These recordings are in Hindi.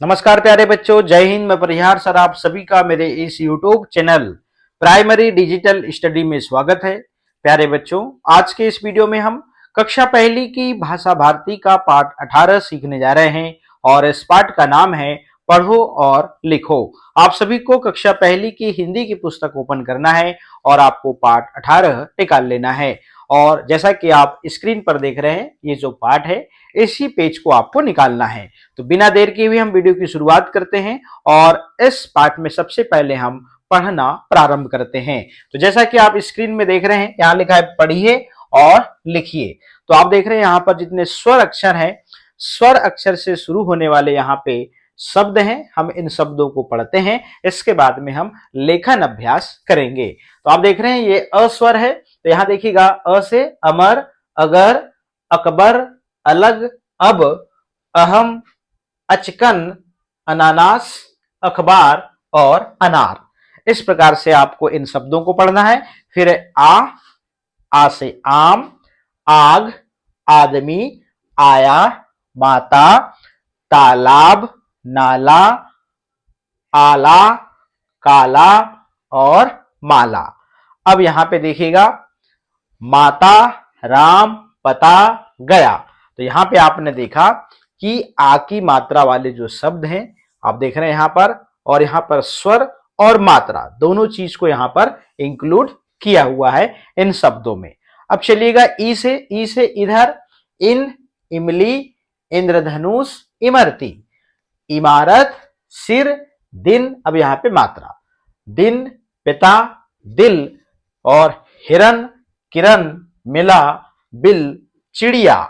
नमस्कार प्यारे बच्चों, जय हिंद। मैं परिहार सर आप सभी का मेरे इस YouTube channel primary digital study में स्वागत है। प्यारे बच्चों, आज के इस वीडियो में हम कक्षा पहली की भाषा भारती का पाठ 18 सीखने जा रहे हैं और इस पाठ का नाम है पढ़ो और लिखो। आप सभी को कक्षा पहली की हिंदी की पुस्तक ओपन करना है और आपको पाठ 18 निकाल लेना है। और जैसा कि आप स्क्रीन पर देख रहे हैं, ये जो पाठ है इसी पेज को आपको निकालना है। तो बिना देर के हुए हम वीडियो की शुरुआत करते हैं और इस पाठ में सबसे पहले हम पढ़ना प्रारंभ करते हैं। तो जैसा कि आप स्क्रीन में देख रहे हैं, यहाँ लिखा है पढ़िए और लिखिए। तो आप देख रहे हैं यहाँ पर जितने स्वर अक्षर हैं, स्वर अक्षर से शुरू होने वाले यहाँ पे शब्द हैं, हम इन शब्दों को पढ़ते हैं। इसके बाद में हम लेखन अभ्यास करेंगे। तो आप देख रहे हैं ये अ स्वर है, तो यहाँ देखिएगा अ से अमर, अगर, अकबर, अलग, अब, अहम, अचकन, अनानास, अखबार और अनार। इस प्रकार से आपको इन शब्दों को पढ़ना है। फिर आ से आम, आग, आदमी, आया, माता, तालाब, नाला, आला, काला और माला। अब यहां पे देखिएगा माता, राम, पता, गया। तो यहां पे आपने देखा कि आ की मात्रा वाले जो शब्द हैं आप देख रहे हैं यहां पर, और यहां पर स्वर और मात्रा दोनों चीज को यहां पर इंक्लूड किया हुआ है इन शब्दों में। अब चलिएगा ई से इधर, इन, इमली, इंद्रधनुष, इमरती, इमारत, सिर, दिन। अब यहां पे मात्रा, दिन, पिता, दिल और हिरन, किरण, मिला, बिल, चिड़िया,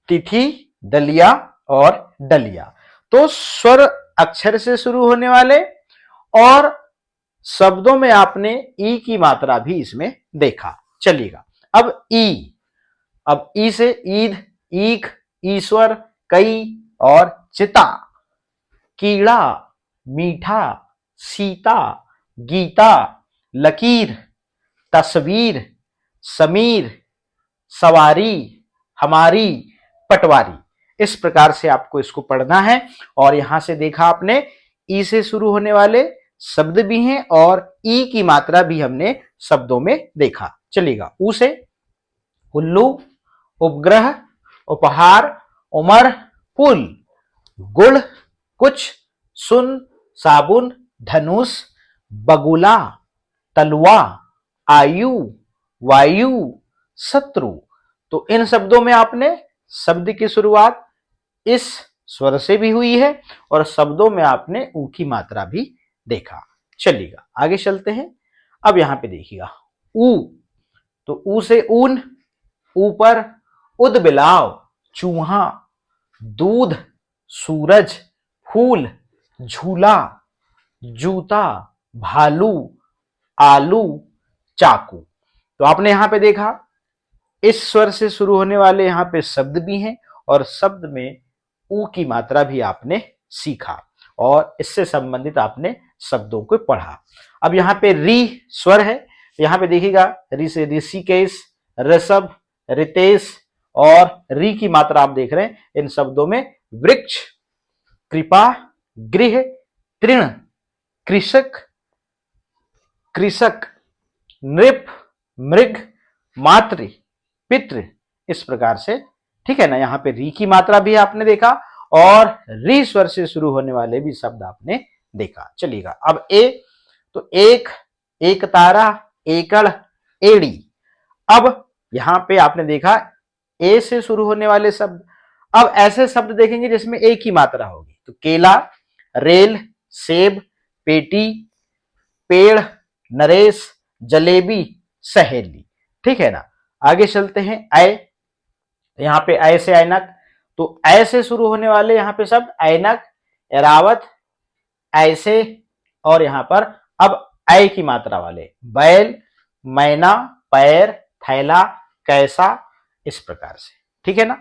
तिथि, दलिया और डलिया। तो स्वर अक्षर से शुरू होने वाले और शब्दों में आपने ई की मात्रा भी इसमें देखा। चलिएगा अब ई से ईद, ईख, ईश्वर, कई और चिता, कीड़ा, मीठा, सीता, गीता, लकीर, तस्वीर, समीर, सवारी, हमारी, पटवारी। इस प्रकार से आपको इसको पढ़ना है। और यहां से देखा आपने ई से शुरू होने वाले शब्द भी हैं और ई की मात्रा भी हमने शब्दों में देखा। चलिएगा ऊ से उल्लू, उपग्रह, उपहार, उमर, पुल, गुड़, कुछ, सुन, साबुन, धनुष, बगुला, तलवा, आयु, वायु, शत्रु। तो इन शब्दों में आपने शब्द की शुरुआत इस स्वर से भी हुई है और शब्दों में आपने ऊ की मात्रा भी देखा। चलिएगा आगे चलते हैं। अब यहां पे देखिएगा ऊ, तो ऊ से ऊन, ऊपर, उदबिलाव, चूहा, दूध, सूरज, फूल, झूला, जूता, भालू, आलू, चाकू। तो आपने यहां पे देखा इस स्वर से शुरू होने वाले यहां पे शब्द भी हैं और शब्द में ऊ की मात्रा भी आपने सीखा और इससे संबंधित आपने शब्दों को पढ़ा। अब यहां पे री स्वर है, यहां पे देखिएगा री से ऋषिकेश, ऋषभ, रितेश और री की मात्रा आप देख रहे हैं इन शब्दों में वृक्ष, कृपा, गृह, तृण, कृषक, कृषक, नृप, मृग, मातृ, पितृ। इस प्रकार से, ठीक है ना। यहां पे री की मात्रा भी आपने देखा और री स्वर से शुरू होने वाले भी शब्द आपने देखा। चलिएगा अब ए, तो एक तारा, एकड़, एड़ी। अब यहां पे आपने देखा ए से शुरू होने वाले शब्द। अब ऐसे शब्द देखेंगे जिसमें एक ही मात्रा होगी, तो केला, रेल, सेब, पेटी, पेड़, नरेश, जलेबी, सहेली। ठीक है ना। आगे चलते हैं ऐ, यहां पे ऐ से ऐनक, तो ऐ से शुरू होने वाले यहां पे शब्द ऐनक, एरावत, ऐसे और यहां पर अब ऐ की मात्रा वाले बैल, मैना, पैर, थैला, कैसा। इस प्रकार से, ठीक है ना।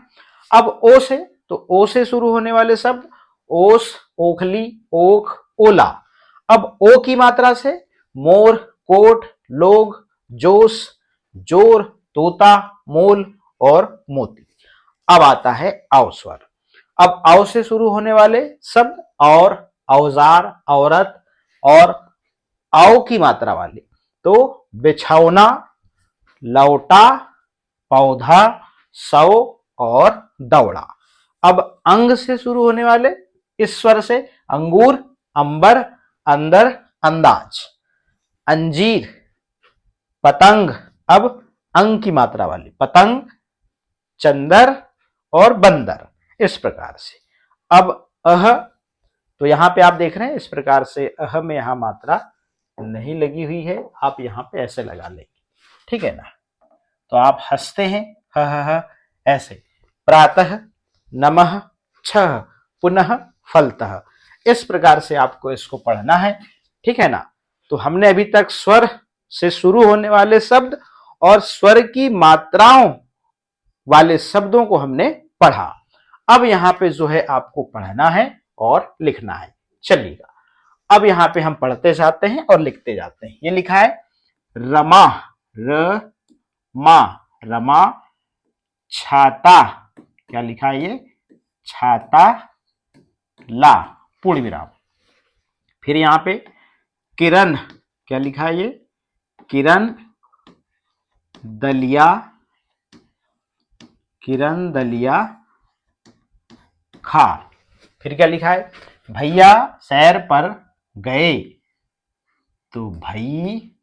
अब ओ से, तो ओ से शुरू होने वाले शब्द ओस, ओखली, ओख, ओला। अब ओ की मात्रा से मोर, कोट, लोग, जोश, जोर, तोता, मोल और मोती। अब आता है औ स्वर। अब औ से शुरू होने वाले शब्द और, औजार, औरत और औ की मात्रा वाले, तो बिछौना, लौटा, पौधा, सौ और दौड़ा। अब अंग से शुरू होने वाले इस स्वर से अंगूर, अंबर, अंदर, अंदाज, अंजीर, पतंग। अब अंग की मात्रा वाली पतंग, चंदर और बंदर, इस प्रकार से। अब अह, तो यहां पे आप देख रहे हैं इस प्रकार से अह में यहां मात्रा नहीं लगी हुई है, आप यहां पे ऐसे लगा लेंगे, ठीक है ना। तो आप हंसते हैं ह ऐसे, प्रातः, नमः, छः, पुनः, फलतः, इस प्रकार से आपको इसको पढ़ना है, ठीक है ना। तो हमने अभी तक स्वर से शुरू होने वाले शब्द और स्वर की मात्राओं वाले शब्दों को हमने पढ़ा। अब यहां पे जो है आपको पढ़ना है और लिखना है। चलिएगा, अब यहां पे हम पढ़ते जाते हैं और लिखते जाते हैं। ये लिखा है रमा, र मा, रमा, छाता, क्या लिखा है ये, छाता, ला, पूर्ण विराम। फिर यहां पे किरण, क्या लिखा है ये, किरण, दलिया, किरण, दलिया, खा। फिर क्या लिखा है, भैया सैर पर गए, तो भई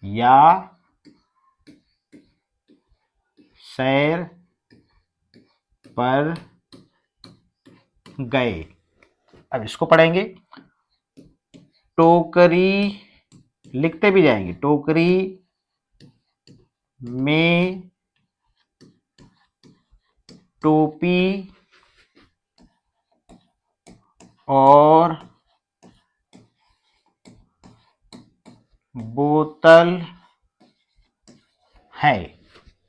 या सैर पर गए। अब इसको पढ़ेंगे, टोकरी, लिखते भी जाएंगे, टोकरी में टोपी और बोतल है,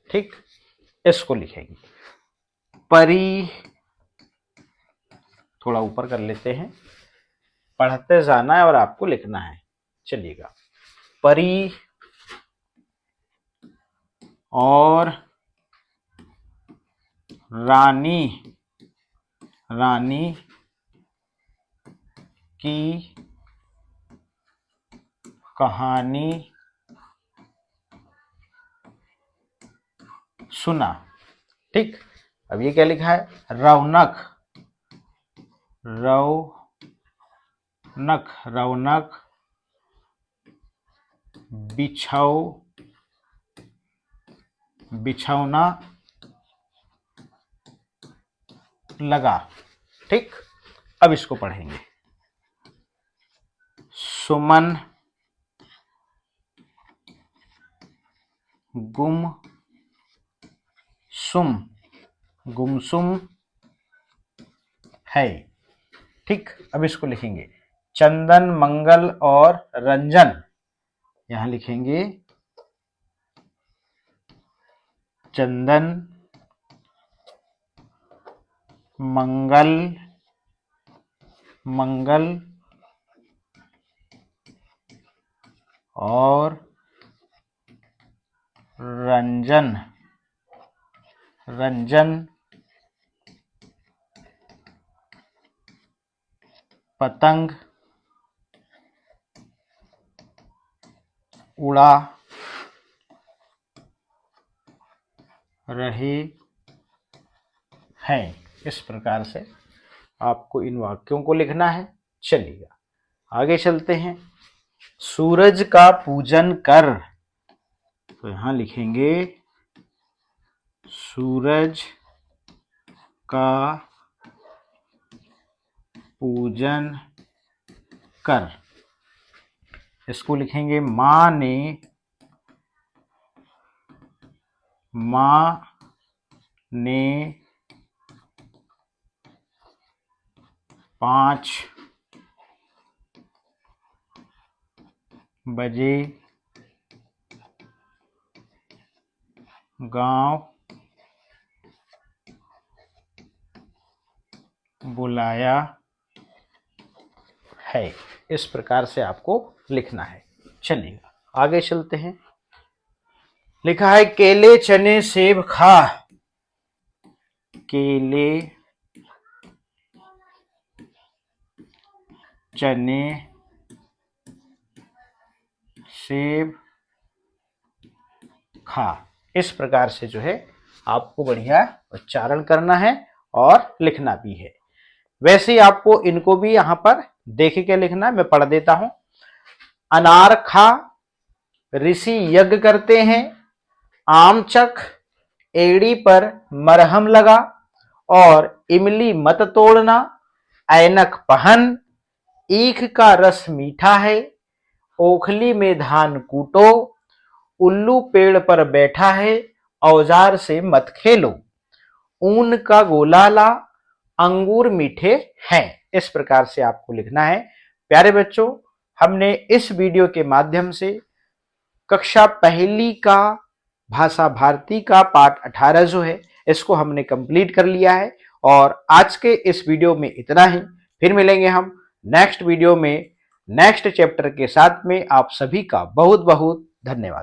ठीक, इसको लिखेंगे। परी, थोड़ा ऊपर कर लेते हैं, पढ़ते जाना है और आपको लिखना है। चलिएगा, परी और रानी, रानी की कहानी सुना, ठीक। अब ये क्या लिखा है, रौनक, रौनक, रौनक, बिछौ, बिछौना लगा, ठीक। अब इसको पढ़ेंगे, सुमन, गुम सुम, गुमसुम है, ठीक। अब इसको लिखेंगे, चंदन, मंगल और रंजन, यहां लिखेंगे चंदन, मंगल, मंगल और रंजन, रंजन पतंग उड़ा रहे हैं। इस प्रकार से आपको इन वाक्यों को लिखना है। चलिएगा, आगे चलते हैं। सूरज का पूजन कर, तो यहां लिखेंगे सूरज का पूजन कर। इसको लिखेंगे मां ने, मां ने 5 बजे गांव बुलाया है। इस प्रकार से आपको लिखना है। चलिएगा, आगे चलते हैं। लिखा है केले, चने, सेब खा, केले, चने, सेब खा। इस प्रकार से जो है आपको बढ़िया उच्चारण करना है और लिखना भी है। वैसे ही आपको इनको भी यहां पर देख के लिखना है, मैं पढ़ देता हूं। अनार खा, ऋषि यज्ञ करते हैं, आम चख, एड़ी पर मरहम लगा, और इमली मत तोड़ना, ऐनक पहन, ईख का रस मीठा है, ओखली में धान कूटो, उल्लू पेड़ पर बैठा है, औजार से मत खेलो, ऊन का गोला ला, अंगूर मीठे हैं। इस प्रकार से आपको लिखना है। प्यारे बच्चों, हमने इस वीडियो के माध्यम से कक्षा पहली का भाषा भारती का पाठ 18 जो है इसको हमने कंप्लीट कर लिया है। और आज के इस वीडियो में इतना ही। फिर मिलेंगे हम नेक्स्ट वीडियो में नेक्स्ट चैप्टर के साथ में। आप सभी का बहुत बहुत धन्यवाद।